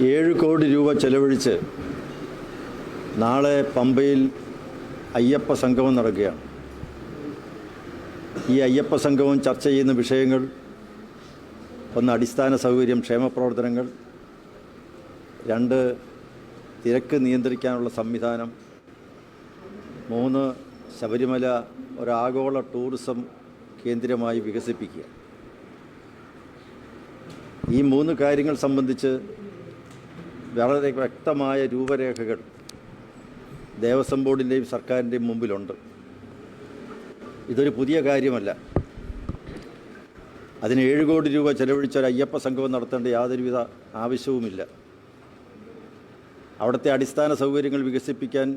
7 കോടി രൂപ ചെലവഴിച്ച് നാളെ പമ്പയിൽ അയ്യപ്പ സംഗമം നടക്കുകയാണ്. ഈ അയ്യപ്പ സംഗമം ചർച്ച ചെയ്യുന്ന വിഷയങ്ങൾ: ഒന്ന്, അടിസ്ഥാന സൗകര്യം, ക്ഷേമപ്രവർത്തനങ്ങൾ; 2, തിരക്ക് നിയന്ത്രിക്കാനുള്ള സംവിധാനം; 3, ശബരിമല ഒരാഗോള ടൂറിസം കേന്ദ്രമായി വികസിപ്പിക്കുക. ഈ 3 കാര്യങ്ങൾ സംബന്ധിച്ച് വളരെ വ്യക്തമായ രൂപരേഖകൾ ദേവസ്വം ബോർഡിൻ്റെയും സർക്കാരിൻ്റെയും മുമ്പിലുണ്ട്. ഇതൊരു പുതിയ കാര്യമല്ല. അതിന് 7 കോടി രൂപ ചെലവഴിച്ച ഒരു അയ്യപ്പ സംഗമം നടത്തേണ്ട യാതൊരുവിധ ആവശ്യവുമില്ല. അവിടുത്തെ അടിസ്ഥാന സൗകര്യങ്ങൾ വികസിപ്പിക്കാൻ,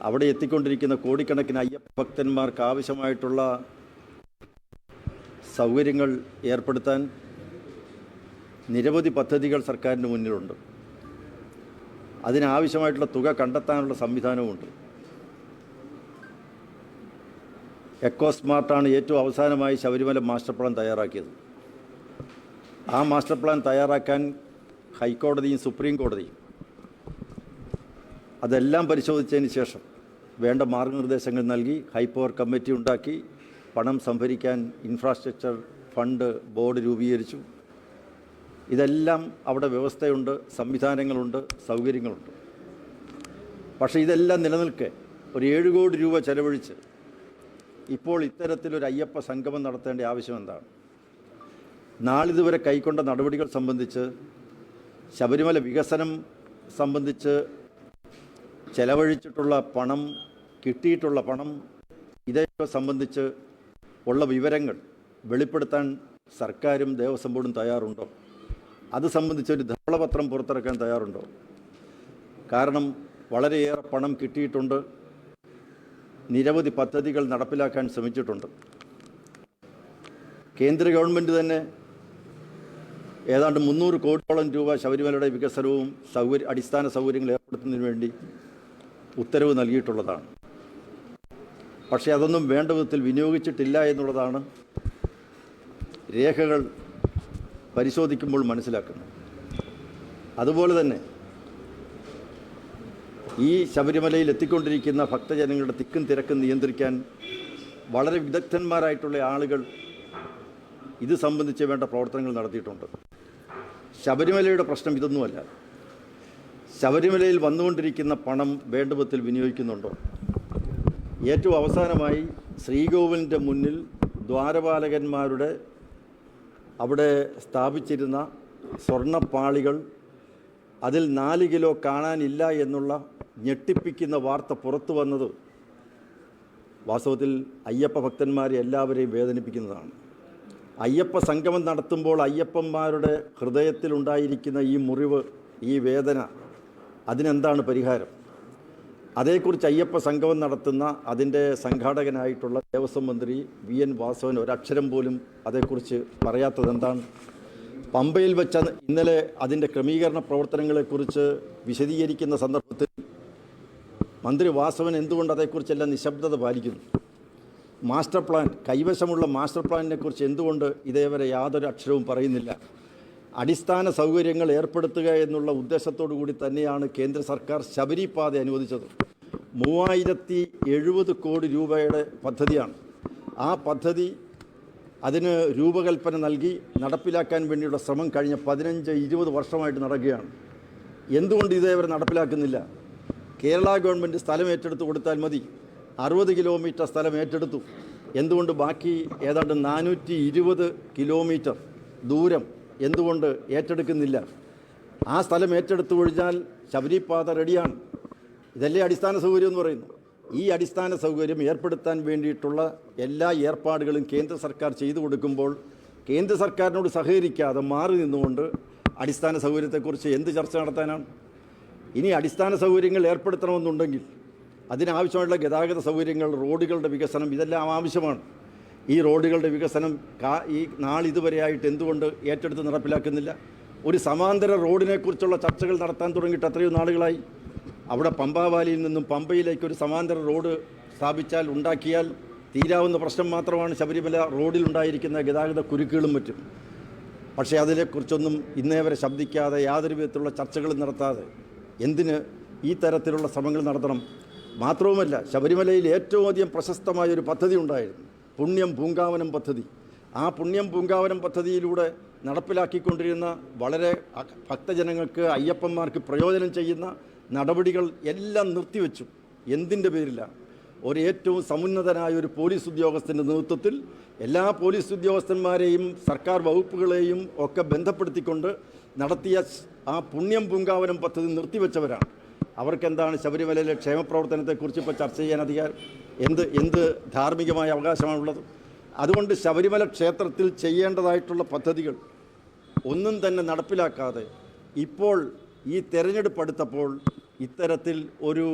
അവിടെ എത്തിക്കൊണ്ടിരിക്കുന്ന കോടിക്കണക്കിന് അയ്യപ്പ ഭക്തന്മാർക്ക് ആവശ്യമായിട്ടുള്ള സൗകര്യങ്ങൾ ഏർപ്പെടുത്താൻ നിരവധി പദ്ധതികൾ സർക്കാരിന് മുന്നിലുണ്ട്. അതിനാവശ്യമായിട്ടുള്ള തുക കണ്ടെത്താനുള്ള സംവിധാനവുമുണ്ട്. എക്കോ സ്മാർട്ടാണ് ഏറ്റവും അവസാനമായി ശബരിമല മാസ്റ്റർ പ്ലാൻ തയ്യാറാക്കിയത്. ആ മാസ്റ്റർ പ്ലാൻ തയ്യാറാക്കാൻ ഹൈക്കോടതിയും സുപ്രീം കോടതിയും അതെല്ലാം പരിശോധിച്ചതിന് ശേഷം വേണ്ട മാർഗനിർദ്ദേശങ്ങൾ നൽകി ഹൈപ്പവർ കമ്മിറ്റി ഉണ്ടാക്കി പണം സംഭരിക്കാൻ ഇൻഫ്രാസ്ട്രക്ചർ ഫണ്ട് ബോർഡ് രൂപീകരിച്ചു. ഇതെല്ലാം അവിടെ വ്യവസ്ഥയുണ്ട്, സംവിധാനങ്ങളുണ്ട്, സൗകര്യങ്ങളുണ്ട്. പക്ഷേ ഇതെല്ലാം നിലനിൽക്കെ ഒരു 7 കോടി രൂപ ചെലവഴിച്ച് ഇപ്പോൾ ഇത്തരത്തിലൊരു അയ്യപ്പ സംഗമം നടത്തേണ്ട ആവശ്യം എന്താണ്? നാളിതുവരെ കൈക്കൊണ്ട നടപടികൾ സംബന്ധിച്ച്, ശബരിമല വികസനം സംബന്ധിച്ച് ചെലവഴിച്ചിട്ടുള്ള പണം, കിട്ടിയിട്ടുള്ള പണം, ഇതൊക്കെ സംബന്ധിച്ച് ഉള്ള വിവരങ്ങൾ വെളിപ്പെടുത്താൻ സർക്കാരും ദേവസ്വം ബോർഡും തയ്യാറുണ്ടോ? അത് സംബന്ധിച്ചൊരു ധവളപത്രം പുറത്തിറക്കാൻ തയ്യാറുണ്ടോ? കാരണം വളരെയേറെ പണം കിട്ടിയിട്ടുണ്ട്, നിരവധി പദ്ധതികൾ നടപ്പിലാക്കാൻ ശ്രമിച്ചിട്ടുണ്ട്. കേന്ദ്ര ഗവൺമെൻറ് തന്നെ ഏതാണ്ട് 300 കോടിയോളം രൂപ ശബരിമലയുടെ വികസനവും അടിസ്ഥാന സൗകര്യങ്ങൾ ഏർപ്പെടുത്തുന്നതിന് വേണ്ടി ഉത്തരവ് നൽകിയിട്ടുള്ളതാണ്. പക്ഷേ അതൊന്നും വേണ്ട വിധത്തിൽ വിനിയോഗിച്ചിട്ടില്ല എന്നുള്ളതാണ് രേഖകൾ പരിശോധിക്കുമ്പോൾ മനസ്സിലാക്കുന്നത്. അതുപോലെ തന്നെ ഈ ശബരിമലയിൽ എത്തിക്കൊണ്ടിരിക്കുന്ന ഭക്തജനങ്ങളുടെ തിക്കും തിരക്കും നിയന്ത്രിക്കാൻ വളരെ വിദഗ്ധന്മാരായിട്ടുള്ള ആളുകൾ ഇത് സംബന്ധിച്ച് വേണ്ട പ്രവർത്തനങ്ങൾ നടത്തിയിട്ടുണ്ട്. ശബരിമലയുടെ പ്രശ്നം ഇതൊന്നുമല്ല. ശബരിമലയിൽ വന്നുകൊണ്ടിരിക്കുന്ന പണം വേണ്ട വിധത്തിൽ വിനിയോഗിക്കുന്നുണ്ടോ? ഏറ്റവും അവസാനമായി ശ്രീകോവിലിൻ്റെ മുന്നിൽ ദ്വാരപാലകന്മാരുടെ അവിടെ സ്ഥാപിച്ചിരുന്ന സ്വർണ്ണപ്പാളികൾ, അതിൽ 4 കിലോ കാണാനില്ല എന്നുള്ള ഞെട്ടിപ്പിക്കുന്ന വാർത്ത പുറത്തു വന്നത് വാസ്തവത്തിൽ അയ്യപ്പ ഭക്തന്മാരെ എല്ലാവരെയും വേദനിപ്പിക്കുന്നതാണ്. അയ്യപ്പ സംഗമം നടത്തുമ്പോൾ അയ്യപ്പന്മാരുടെ ഹൃദയത്തിലുണ്ടായിരിക്കുന്ന ഈ മുറിവ്, ഈ വേദന, അതിനെന്താണ് പരിഹാരം? അതേക്കുറിച്ച് അയ്യപ്പ സംഗമം നടത്തുന്ന അതിൻ്റെ സംഘാടകനായിട്ടുള്ള ദേവസ്വം മന്ത്രി VN വാസവൻ ഒരക്ഷരം പോലും അതേക്കുറിച്ച് പറയാത്തത് എന്താണ്? പമ്പയിൽ വെച്ച ഇന്നലെ അതിൻ്റെ ക്രമീകരണ പ്രവർത്തനങ്ങളെക്കുറിച്ച് വിശദീകരിക്കുന്ന സന്ദർഭത്തിൽ മന്ത്രി വാസവൻ എന്തുകൊണ്ട് അതേക്കുറിച്ചെല്ലാം നിശബ്ദത പാലിക്കുന്നു? മാസ്റ്റർ പ്ലാൻ, കൈവശമുള്ള മാസ്റ്റർ പ്ലാനിനെക്കുറിച്ച് എന്തുകൊണ്ട് ഇതേവരെ യാതൊരു അക്ഷരവും പറയുന്നില്ല? അടിസ്ഥാന സൗകര്യങ്ങൾ ഏർപ്പെടുത്തുക എന്നുള്ള ഉദ്ദേശത്തോടു കൂടി തന്നെയാണ് കേന്ദ്ര സർക്കാർ ശബരിപാത അനുവദിച്ചത്. 3070 കോടി രൂപയുടെ പദ്ധതിയാണ്. ആ പദ്ധതി അതിന് രൂപകൽപ്പന നൽകി നടപ്പിലാക്കാൻ വേണ്ടിയുള്ള ശ്രമം കഴിഞ്ഞ 15-20 വർഷമായിട്ട് നടക്കുകയാണ്. എന്തുകൊണ്ട് ഇതേവരെ നടപ്പിലാക്കുന്നില്ല? കേരള ഗവൺമെൻറ് സ്ഥലം ഏറ്റെടുത്ത് കൊടുത്താൽ മതി. 60 കിലോമീറ്റർ സ്ഥലം ഏറ്റെടുത്തു. എന്തുകൊണ്ട് ബാക്കി ഏതാണ്ട് 420 കിലോമീറ്റർ ദൂരം എന്തുകൊണ്ട് ഏറ്റെടുക്കുന്നില്ല? ആ സ്ഥലം ഏറ്റെടുത്തു കഴിഞ്ഞാൽ ശബരിപാത റെഡിയാണ്. ഇതല്ലേ അടിസ്ഥാന സൗകര്യം എന്ന് പറയുന്നു. ഈ അടിസ്ഥാന സൗകര്യം ഏർപ്പെടുത്താൻ വേണ്ടിയിട്ടുള്ള എല്ലാ ഏർപ്പാടുകളും കേന്ദ്ര സർക്കാർ ചെയ്തു കൊടുക്കുമ്പോൾ കേന്ദ്ര സർക്കാരിനോട് സഹകരിക്കാതെ മാറി നിന്നുകൊണ്ട് അടിസ്ഥാന സൗകര്യത്തെക്കുറിച്ച് എന്ത് ചർച്ച നടത്താനാണ്? ഇനി അടിസ്ഥാന സൗകര്യങ്ങൾ ഏർപ്പെടുത്തണമെന്നുണ്ടെങ്കിൽ അതിനാവശ്യമായിട്ടുള്ള ഗതാഗത സൗകര്യങ്ങൾ, റോഡുകളുടെ വികസനം, ഇതെല്ലാം ആവശ്യമാണ്. ഈ റോഡുകളുടെ വികസനം ഈ നാളിതുവരെയായിട്ട് എന്തുകൊണ്ട് ഏറ്റെടുത്ത് നടപ്പിലാക്കുന്നില്ല? ഒരു സമാന്തര റോഡിനെക്കുറിച്ചുള്ള ചർച്ചകൾ നടത്താൻ തുടങ്ങിയിട്ട് എത്രയോ നാളുകളായി. അവിടെ പമ്പാവാലിയിൽ നിന്നും പമ്പയിലേക്ക് ഒരു സമാന്തര റോഡ് സ്ഥാപിച്ചാൽ, ഉണ്ടാക്കിയാൽ തീരാവുന്ന പ്രശ്നം മാത്രമാണ് ശബരിമല റോഡിലുണ്ടായിരിക്കുന്ന ഗതാഗത കുരുക്കുകളും മറ്റും. പക്ഷേ അതിനെക്കുറിച്ചൊന്നും ഇന്നേ വരെ ശബ്ദിക്കാതെ യാതൊരു വിധത്തിലുള്ള ചർച്ചകളും നടത്താതെ എന്തിന് ഈ തരത്തിലുള്ള ശ്രമങ്ങൾ നടത്തണം? മാത്രവുമല്ല, ശബരിമലയിൽ ഏറ്റവും അധികം പ്രശസ്തമായൊരു പദ്ധതി ഉണ്ടായിരുന്നു, പുണ്യം പൂങ്കാവനം പദ്ധതി. ആ പുണ്യം പൂങ്കാവനം പദ്ധതിയിലൂടെ നടപ്പിലാക്കിക്കൊണ്ടിരുന്ന വളരെ ഭക്തജനങ്ങൾക്ക്, അയ്യപ്പന്മാർക്ക് പ്രയോജനം ചെയ്യുന്ന നടപടികൾ എല്ലാം നിർത്തിവെച്ചു. എന്തിൻ്റെ പേരിലാണ്? ഒരു ഏറ്റവും സമുന്നതനായ ഒരു പോലീസ് ഉദ്യോഗസ്ഥൻ്റെ നേതൃത്വത്തിൽ എല്ലാ പോലീസ് ഉദ്യോഗസ്ഥന്മാരെയും സർക്കാർ വകുപ്പുകളെയും ഒക്കെ ബന്ധപ്പെടുത്തിക്കൊണ്ട് നടത്തിയ ആ പുണ്യം പൂങ്കാവനം പദ്ധതി നിർത്തിവെച്ചവരാണ്. അവർക്കെന്താണ് ശബരിമലയിലെ ക്ഷേമപ്രവർത്തനത്തെക്കുറിച്ച് ഇപ്പോൾ ചർച്ച ചെയ്യാൻ അധികാരം? എന്ത് ധാർമ്മികമായ അവകാശമാണുള്ളത്? അതുകൊണ്ട് ശബരിമല ക്ഷേത്രത്തിൽ ചെയ്യേണ്ടതായിട്ടുള്ള പദ്ധതികൾ ഒന്നും തന്നെ നടപ്പിലാക്കാതെ ഇപ്പോൾ ഈ തെരഞ്ഞെടുപ്പ് അടുത്തപ്പോൾ ഇത്തരത്തിൽ ഒരു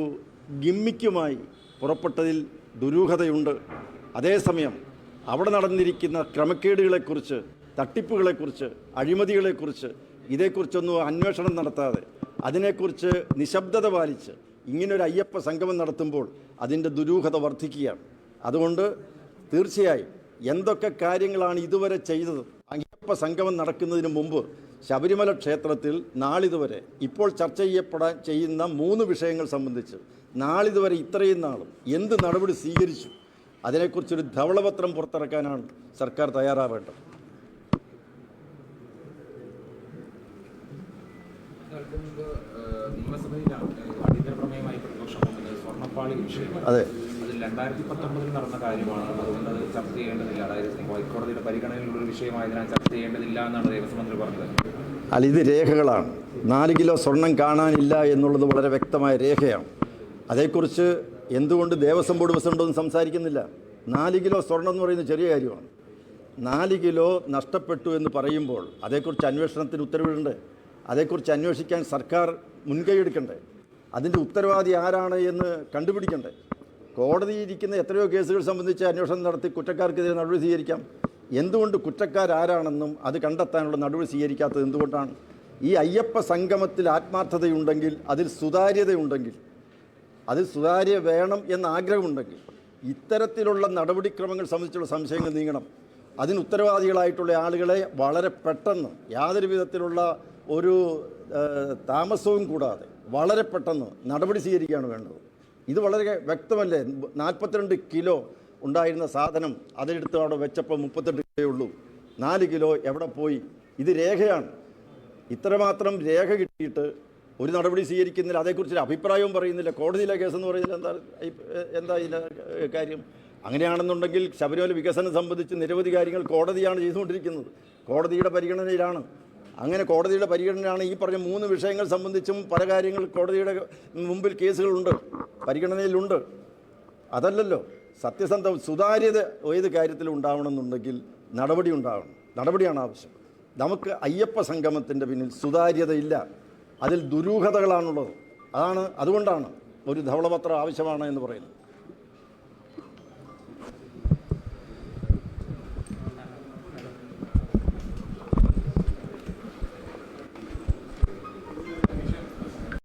ഗിമ്മിക്കുമായി പുറപ്പെട്ടതിൽ ദുരൂഹതയുണ്ട്. അതേസമയം അവിടെ നടന്നിരിക്കുന്ന ക്രമക്കേടുകളെക്കുറിച്ച്, തട്ടിപ്പുകളെക്കുറിച്ച്, അഴിമതികളെക്കുറിച്ച് ഇതേക്കുറിച്ചൊന്നും അന്വേഷണം നടത്താതെ അതിനെക്കുറിച്ച് നിശബ്ദത പാലിച്ച് ഇങ്ങനൊരു അയ്യപ്പ സംഗമം നടത്തുമ്പോൾ അതിൻ്റെ ദുരൂഹത വർദ്ധിക്കുകയാണ്. അതുകൊണ്ട് തീർച്ചയായും എന്തൊക്കെ കാര്യങ്ങളാണ് ഇതുവരെ ചെയ്തത്? അയ്യപ്പ സംഗമം നടക്കുന്നതിന് മുമ്പ് ശബരിമല ക്ഷേത്രത്തിൽ നാളിതുവരെ ഇപ്പോൾ ചർച്ച ചെയ്യുന്ന 3 വിഷയങ്ങൾ സംബന്ധിച്ച് നാളിതുവരെ ഇത്രയും നാളും എന്ത് നടപടി സ്വീകരിച്ചു? അതിനെക്കുറിച്ചൊരു ധവളപത്രം പുറത്തിറക്കാനാണ് സർക്കാർ തയ്യാറാവേണ്ടത്. അതെ, 2019 നടന്ന കാര്യമാണ്. അതുകൊണ്ട് അത് ചർച്ച ചെയ്യേണ്ടതില്ല. അതായത് ഹൈക്കോടതിയുടെ പരിഗണനയിലുള്ള ഒരു വിഷയമായതിനാൽ ചർച്ച ചെയ്യേണ്ടതില്ല എന്നാണ് ദേവസ്വം മന്ത്രി പറഞ്ഞത്. അല്ല, ഇത് രേഖകളാണ്. 4 കിലോ സ്വർണം കാണാനില്ല എന്നുള്ളത് വളരെ വ്യക്തമായ രേഖയാണ്. അതേക്കുറിച്ച് എന്തുകൊണ്ട് ദേവസ്വം ബോർഡ് പ്രസിഡൻ്റൊന്നും സംസാരിക്കുന്നില്ല? 4 കിലോ സ്വർണം എന്ന് പറയുന്നത് ചെറിയ കാര്യമാണ്. 4 കിലോ നഷ്ടപ്പെട്ടു എന്ന് പറയുമ്പോൾ അതേക്കുറിച്ച് അന്വേഷണത്തിന് ഉത്തരവിടണ്ടേ? അതേക്കുറിച്ച് അന്വേഷിക്കാൻ സർക്കാർ മുൻകൈ എടുക്കണ്ടേ? അതിൻ്റെ ഉത്തരവാദി ആരാണ് എന്ന് കണ്ടുപിടിക്കണ്ടേ? കോടതിയിരിക്കുന്ന എത്രയോ കേസുകൾ സംബന്ധിച്ച് അന്വേഷണം നടത്തി കുറ്റക്കാർക്കെതിരെ നടപടി സ്വീകരിക്കാം. എന്തുകൊണ്ട് കുറ്റക്കാരാരാണെന്നും അത് കണ്ടെത്താനുള്ള നടപടി സ്വീകരിക്കാത്തത് എന്തുകൊണ്ടാണ്? ഈ അയ്യപ്പ സംഗമത്തിൽ ആത്മാർത്ഥതയുണ്ടെങ്കിൽ, അതിൽ സുതാര്യതയുണ്ടെങ്കിൽ, അതിൽ സുതാര്യ വേണം എന്ന ആഗ്രഹമുണ്ടെങ്കിൽ ഇത്തരത്തിലുള്ള നടപടിക്രമങ്ങൾ സംബന്ധിച്ചുള്ള സംശയങ്ങൾ നീങ്ങണം. അതിന് ഉത്തരവാദികളായിട്ടുള്ള ആളുകളെ വളരെ പെട്ടെന്ന്, യാതൊരു വിധത്തിലുള്ള ഒരു താമസവും കൂടാതെ വളരെ പെട്ടെന്ന് നടപടി സ്വീകരിക്കുകയാണ് വേണ്ടത്. ഇത് വളരെ വ്യക്തമല്ലേ? 42 കിലോ ഉണ്ടായിരുന്ന സാധനം അതിലെടുത്ത് അവിടെ വെച്ചപ്പോൾ 38 കിലോ ഉള്ളൂ. 4 കിലോ എവിടെ പോയി? ഇത് രേഖയാണ്. ഇത്രമാത്രം രേഖ കിട്ടിയിട്ട് ഒരു നടപടി സ്വീകരിക്കുന്നില്ല, അതേക്കുറിച്ചൊരു അഭിപ്രായവും പറയുന്നില്ല. കോടതിയിലെ കേസെന്ന് പറയുന്നില്ല. എന്താ ഇതിൻ്റെ കാര്യം? അങ്ങനെയാണെന്നുണ്ടെങ്കിൽ ശബരിമല വികസനം സംബന്ധിച്ച് നിരവധി കാര്യങ്ങൾ കോടതിയാണ് ചെയ്തുകൊണ്ടിരിക്കുന്നത്, കോടതിയുടെ പരിഗണനയിലാണ്. അങ്ങനെ കോടതിയുടെ പരിഗണനയാണ് ഈ പറഞ്ഞ 3 വിഷയങ്ങൾ സംബന്ധിച്ചും പല കാര്യങ്ങൾ കോടതിയുടെ മുമ്പിൽ കേസുകളുണ്ട്, പരിഗണനയിലുണ്ട്. അതല്ലല്ലോ സത്യസന്ധ സുതാര്യത ഏത് കാര്യത്തിലും ഉണ്ടാവണമെന്നുണ്ടെങ്കിൽ നടപടി ഉണ്ടാവണം. നടപടിയാണ് ആവശ്യം. നമുക്ക് അയ്യപ്പ സംഗമത്തിൻ്റെ പിന്നിൽ സുതാര്യതയില്ല, അതിൽ ദുരൂഹതകളാണുള്ളത്. അതുകൊണ്ടാണ് ഒരു ധവളപത്രം ആവശ്യമാണ് എന്ന് പറയുന്നത്.